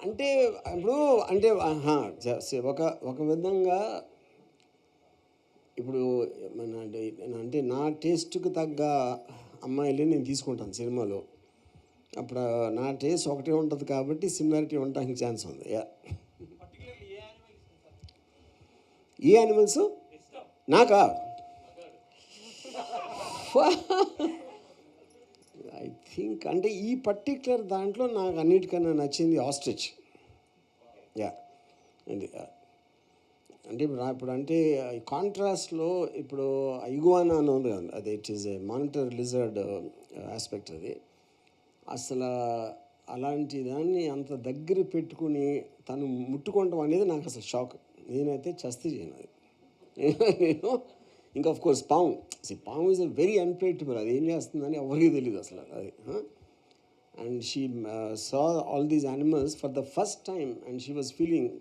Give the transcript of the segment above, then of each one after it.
అంటే ఇప్పుడు అంటే ఒక ఒక విధంగా ఇప్పుడు మన అంటే నా టేస్ట్కి తగ్గ అమ్మాయిలే నేను తీసుకుంటాను సినిమాలో. అప్పుడు నా టేస్ట్ ఒకటే ఉంటుంది కాబట్టి సిమిలారిటీ ఉండడానికి ఛాన్స్ ఉంది. ఏ యానిమల్స్ నాకా? ఐ థింక్ అంటే ఈ పర్టిక్యులర్ దాంట్లో నాకు అన్నిటికన్నా నచ్చింది ఆస్ట్రిచ్. యా అండి. అంటే ఇప్పుడు అంటే కాంట్రాస్ట్లో ఇప్పుడు ఇగువానా అని ఉంది కదా, అది it is a monitor lizard aspect. అది అసలు అలాంటి దాన్ని అంత దగ్గర పెట్టుకుని తను ముట్టుకోవటం అనేది నాకు అసలు షాక్. నేనైతే చస్తే చేయను అది. నేను ఇంకా ఆఫ్ కోర్స్ పాము ఈజ్ అ వెరీ అన్ప్రెడిక్టబుల్. అది ఏం చేస్తుందని ఎవరికీ తెలియదు అసలు అది. And she saw all these animals for the first time and she was feeling.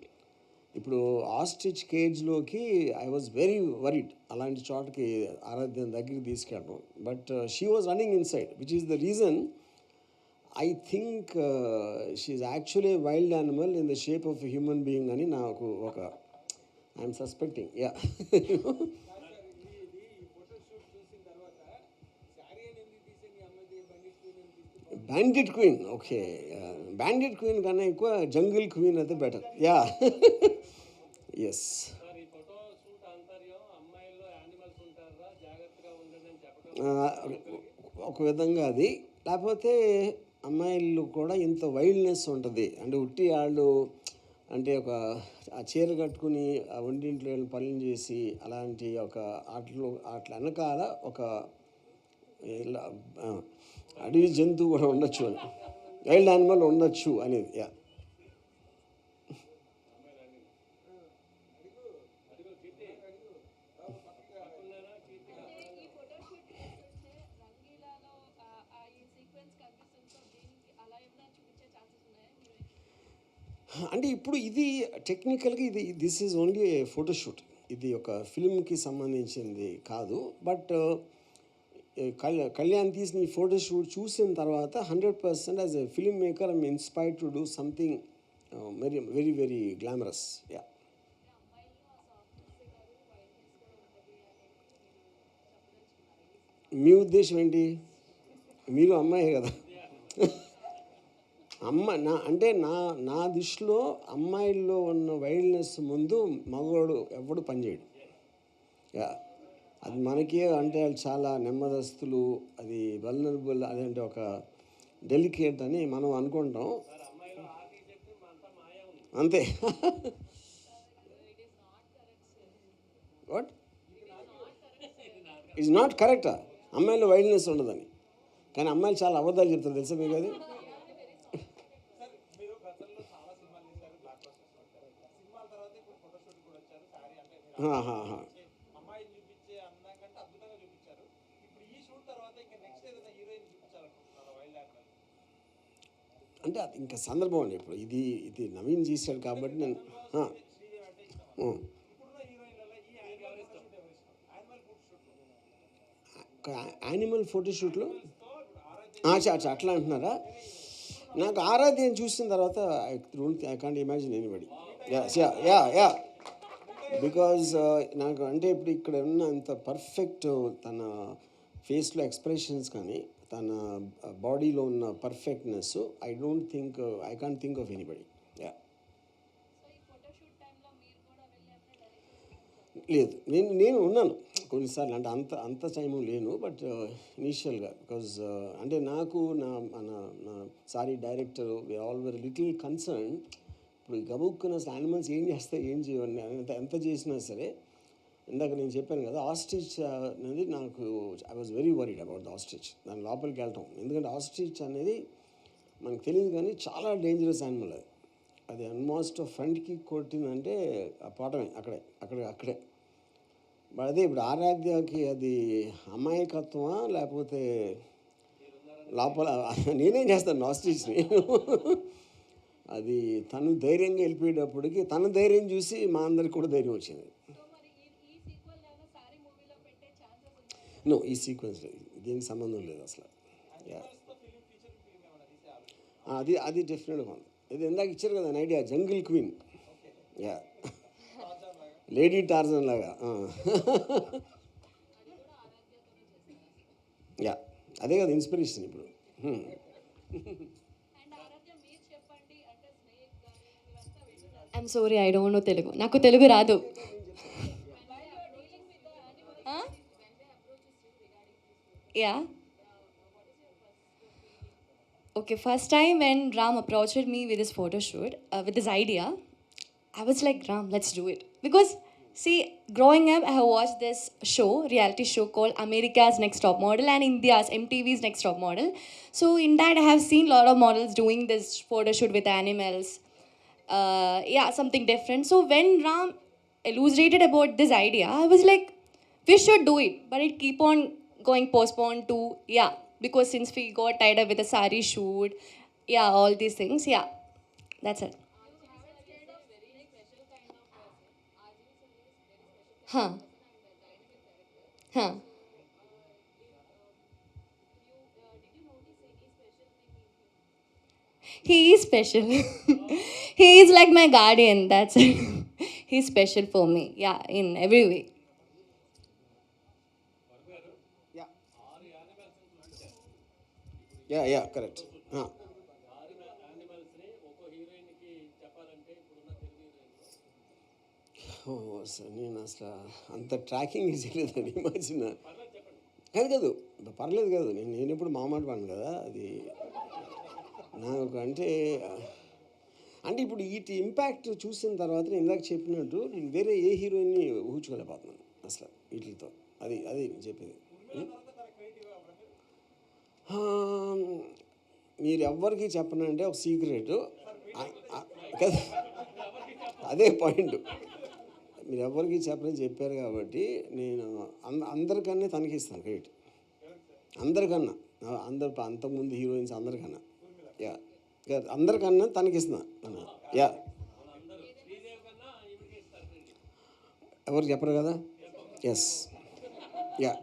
ఇప్పుడు ఆస్ట్రిచ్ కేజ్లోకి ఐ వాజ్ వెరీ వరీడ్ అలాంటి చోటకి ఆరాధ్యం దగ్గరికి తీసుకెళ్ళడం. But she was running inside which is the reason I think she is actually wild animal in the shape of human being అని నాకు ఒక I'm suspecting. Yeah Bandit Queen. Okay, Bandit Queen కన్నా ఎక్కువ జంగిల్ క్వీన్ అయితే better. Yeah yes. ఒక విధంగా అది. లేకపోతే అమ్మాయిలు కూడా ఇంత వైల్డ్నెస్ ఉంటుంది అంటే ఉట్టి వాళ్ళు అంటే ఒక ఆ చీర కట్టుకుని ఆ ఒంటింట్లో పనులు చేసి అలాంటి ఒక అట్లా వెనకాల ఒక అడవి జంతువు కూడా ఉండొచ్చు అని, వైల్డ్ యానిమల్ ఉండొచ్చు అనేది. యా అంటే ఇప్పుడు ఇది టెక్నికల్గా this is only A photoshoot. ఇది ఒక ఫిల్మ్కి సంబంధించింది కాదు. బట్ కళ్యాణ్ తీసిన ఈ ఫోటోషూట్ చూసిన తర్వాత 100% as a film maker I'm inspired to do something very very very glamorous. Yeah మీ ఉద్దేశం ఏంటి? మీరు అమ్మాయి కదా. అంటే నా దృష్టిలో అమ్మాయిల్లో ఉన్న వైల్డ్నెస్ ముందు మగవాడు ఎవడు పనిచేయడు. యా అది మనకే అంటే వాళ్ళు చాలా నెమ్మదస్తులు, అది వల్నరబుల్, అదంటే ఒక డెలికేట్ అని మనం అనుకుంటాం. అంతే. వాట్ ఈజ్ నాట్ కరెక్టా? అమ్మాయిలో వైల్డ్నెస్ ఉండదని. కానీ అమ్మాయిలు చాలా అబద్ధాలు చెప్తారు తెలుసా మీకు అది? అంటే అది ఇంకా సందర్భం అండి. ఇప్పుడు ఇది నవీన్ చేశాడు కాబట్టి నేను యానిమల్ ఫోటోషూట్లో అట్లా అంటున్నారా? నాకు ఆరాధ్యం చూసిన తర్వాత I can't imagine anybody. Yeah because నాకు అంటే ఇప్పుడు ఇక్కడ ఉన్న అంత పర్ఫెక్ట్ తన ఫేస్లో ఎక్స్ప్రెషన్స్ కానీ తన బాడీలో ఉన్న perfectness I can't think of anybody. Yeah లేదు, నేను ఉన్నాను కొన్నిసార్లు. అంటే అంత టైము లేను. బట్ ఇనీషియల్గా బికాజ్ అంటే నాకు నా sorry director we all very little concern. ఇప్పుడు గబుక్కున్న యానిమల్స్ ఏం చేస్తాయి ఏం చేయవని ఎంత చేసినా సరే. ఇందాక నేను చెప్పాను కదా ఆస్ట్రిచ్ అనేది నాకు I was very worried about the ostrich. దాని లోపలికి వెళ్ళటం, ఎందుకంటే ఆస్ట్రిచ్ అనేది మనకు తెలియదు కానీ చాలా డేంజరస్ యానిమల్. అది ఆల్మోస్ట్ ఫ్రంట్కి కొట్టిందంటే ఆ పోవటమే అక్కడే. అదే ఇప్పుడు ఆరాధ్యకి అది అమాయకత్వమా లేకపోతే లోపల నేనేం చేస్తాను ఆస్ట్రిచ్ని. అది తను ధైర్యంగా వెళ్ళిపోయేటప్పటికి తన ధైర్యం చూసి మా అందరికి కూడా ధైర్యం వచ్చింది. ఈ సీక్వెన్స్ దీనికి సంబంధం లేదు అసలు. అది డెఫినెట్గా ఉంది. ఇది ఇందాక ఇచ్చారు కదా idea, jungle queen. Yeah, lady Tarzan లాగా. యా, అదే కదా ఇన్స్పిరేషన్ ఇప్పుడు. I'm sorry, I don't know Telugu. నాకు తెలుగు రాదు. Yeah, okay, first time when Ram approached me with his photo shoot, with this idea, I was like, Ram, let's do it. Because, see, growing up, I have watched this show, reality show called America's Next Top Model and India's MTV's Next Top Model. So, in that, I have seen a lot of models doing this photo shoot with animals. Yeah, something different. So, when Ram elucidated about this idea, I was like, we should do it. But it keep on going postponed to, yeah, because since we got tied up with a sari shoot, yeah, all these things, yeah, that's it. Huh. Huh. He is special. He is like my guardian, that's it. He's special for me, yeah, in every way. Yeah yeah correct. నేను అసలు అంత tracking చేయలేదండి ఈ మధ్యన. కాదు కాదు, పర్లేదు కాదు, నేను ఎప్పుడు మాట పడను కదా అది నాకు. అంటే ఇప్పుడు వీటి ఇంపాక్ట్ చూసిన తర్వాత నేను ఇందాక చెప్పినట్టు నేను వేరే ఏ హీరోయిన్ని ఊహించుకోలేకపోతున్నాను అసలు వీటితో. అది నేను చెప్పేది. మీరు ఎవ్వరికి చెప్పనంటే ఒక సీక్రెట్ కదా, అదే పాయింట్. మీరు ఎవరికి చెప్పని చెప్పారు కాబట్టి నేను అందరికన్నా తనకి ఇస్తాను క్రెడిట్. అందరికన్నా, అంతకుముందు హీరోయిన్స్ అందరికన్నా. యా, అందరికన్నా తనకి ఇస్తున్నా. యా, ఎవరికి చెప్పరు కదా. Yes, yeah.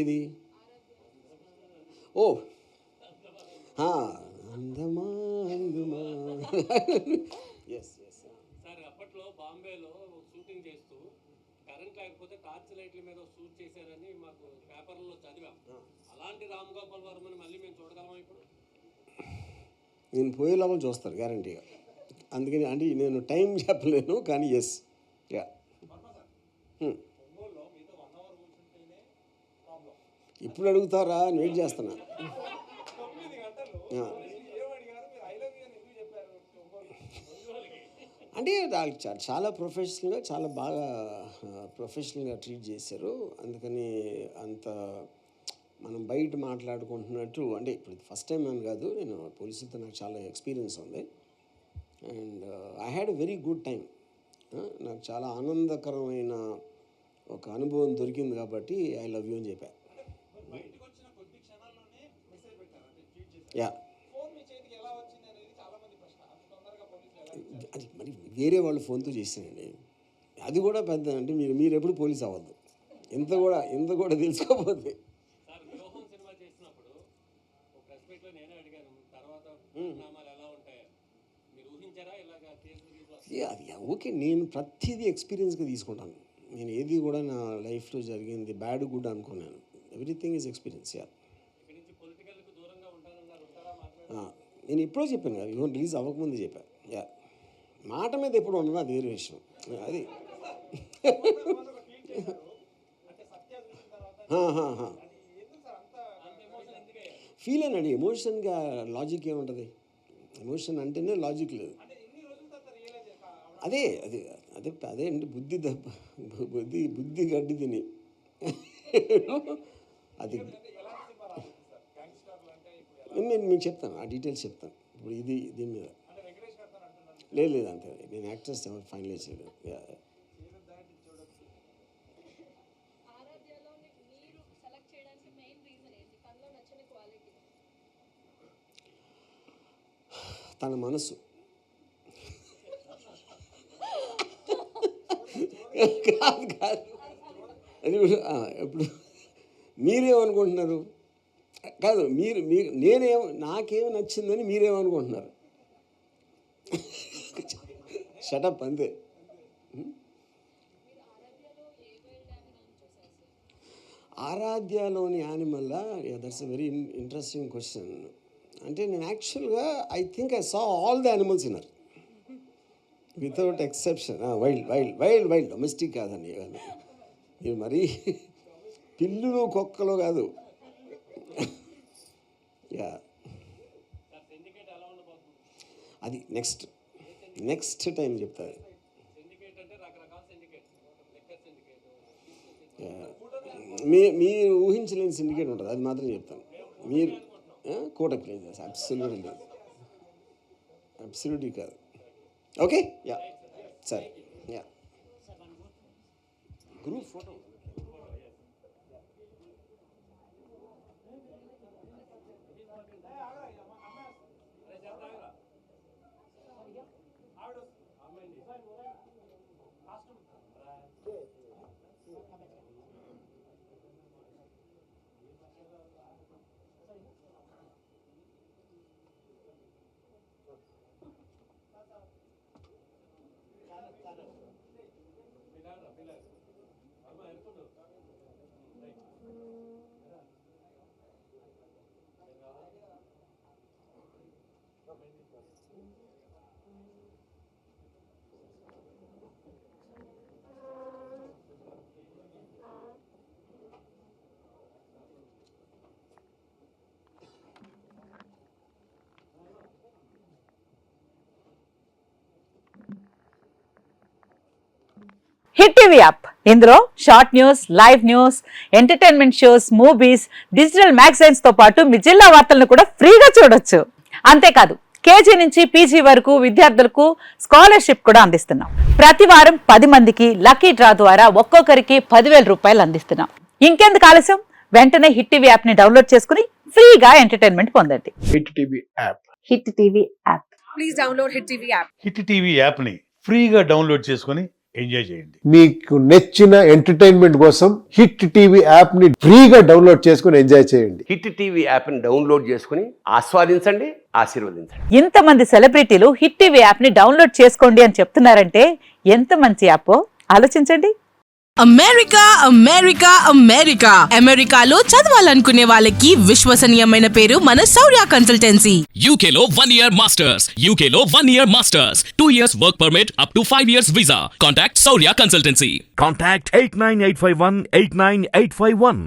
ఇది ఓ అందమా అందుమా. ఎస్ ఎస్ సార్, అప్పట్లో బాంబేలో షూటింగ్ చేస్తూ కరెంట్ లేకపోతే టార్చ్ లైట్ల మీద షూట్ చేశారని మాకు పేపర్లో చదివాం. అలాంటి రామ్ గోపాల్ వర్మని మళ్ళీ మేము చూడగలమా ఇప్పుడు? నేను పోయే లోపల చూస్తారు గ్యారంటీగా. అందుకని నేను టైం చెప్పలేను కానీ ఎస్. యా, ఇప్పుడు అడుగుతారా అని వెయిట్ చేస్తున్నా. చాలా ప్రొఫెషనల్గా, చాలా బాగా ప్రొఫెషనల్గా ట్రీట్ చేశారు. అందుకని అంత మనం బయట మాట్లాడుకుంటున్నట్టు ఇప్పుడు ఫస్ట్ టైం అని కాదు, నేను పోలీసులతో నాకు చాలా ఎక్స్పీరియన్స్ ఉంది. And I had a very good time. నాకు చాలా ఆనందకరమైన ఒక అనుభవం దొరికింది కాబట్టి ఐ లవ్ యూ అని చెప్పా. యా, అది మరి వేరే వాళ్ళు ఫోన్తో చేశానండి. అది కూడా పెద్ద మీరు ఎప్పుడు పోలీస్ అవ్వద్దు, ఇంత కూడా తెలుసుకోకపోతే. అది ఓకే, నేను ప్రతిదీ ఎక్స్పీరియన్స్గా తీసుకుంటాను. నేను ఏది కూడా నా లైఫ్లో జరిగింది బ్యాడ్ గుడ్ అనుకున్నాను. Everything is experience. యా, నేను ఎప్పుడో చెప్పాను కదా, ఇవన్నీ రిలీజ్ అవ్వకముందే చెప్పాను. యా, మాట మీద ఎప్పుడు ఉండదు, అది వేరే విషయం. అది ఫీల్ అయినాడు. ఎమోషన్గా లాజిక్ ఏముంటుంది? ఎమోషన్ అంటేనే లాజిక్ లేదు. అదే అదే అదే అదే అండి, బుద్ధి గడ్డి తిని అది. నేను మీకు చెప్తాను, ఆ డీటెయిల్స్ చెప్తాను. ఇప్పుడు దీని మీద లేదు అంతే. నేను యాక్టర్స్ ఎవరు ఫైనలైజ్ చేయలేదు. తన మనసు. కాదు అది ఇప్పుడు మీరేమనుకుంటున్నారు? కాదు, మీరు నాకేమో నచ్చిందని మీరేమనుకుంటున్నారు? షటప్ అంతే. ఆరాధ్యలోని animal, that's a very interesting question. అంటే నేను యాక్చువల్గా I think I saw all the animals in her without exception. Wild domestic కాదండి. ఇది మరీ పిల్లులు కుక్కలు కాదు. యా, అది నెక్స్ట్ టైం చెప్తాను. సిండికేట్ అంటే రకరకాల సిండికేట్, లెక్కర్ సిండికేట్, మీరు ఊహించలేని సిండికేట్ ఉంటుంది, అది మాత్రం చెప్తాను. మీరు కోటక్ లేదు, అబ్సల్యూట్లీ లేదు, అబ్సల్యూట్లీ కాదు. ఓకే, యా సరే. Yeah, group photo. Hit TV app, ఇందులో short news, live news, entertainment shows, movies, digital magazines తో పాటు మీ జిల్లా వార్తలను కూడా ఫ్రీగా చూడొచ్చు. అంతేకాదు, కేజీ నుంచి పీజీ వరకు విద్యార్థులకు స్కాలర్షిప్ కూడా అందిస్తున్నాం. ప్రతి వారం 10 మందికి లక్కీ డ్రా ద్వారా ఒక్కొక్కరికి 10,000 రూపాయలు అందిస్తున్నాం. ఇంకెందుకు ఆలస్యం, వెంటనే హిట్ టీవీ యాప్ ని డౌన్లోడ్ చేసుకుని ఫ్రీగా ఎంటర్టైన్మెంట్ పొందండి. Hit TV app. Hit TV app. Please download hit TV app. Hit TV యాప్ని ఫ్రీగా డౌన్లోడ్ చేసుకొని ఎంజాయ్ చేయండి. మీకు నచ్చిన ఎంటర్టైన్మెంట్ కోసం హిట్ టీవీ యాప్ ని ఫ్రీగా డౌన్లోడ్ చేసుకుని ఎంజాయ్ చేయండి. హిట్ టీవీ యాప్ని డౌన్లోడ్ చేసుకుని ఆస్వాదించండి, ఆశీర్వదించండి. ఇంతమంది సెలబ్రిటీలు హిట్ టీవీ యాప్ ని డౌన్లోడ్ చేసుకోండి అని చెప్తున్నారంటే ఎంత మంచి యాప్ ఆలోచించండి. అమెరికా అమెరికా అమెరికా అమెరికాలో చదవాలనుకునే వాళ్ళకి విశ్వసనీయమైన పేరు మన శౌర్య కన్సల్టెన్సీ. UK లో 1 year masters. UK లో 1 year masters. 2 years work permit up to 5 years visa. Contact Saurya Consultancy. Contact 89851 89851.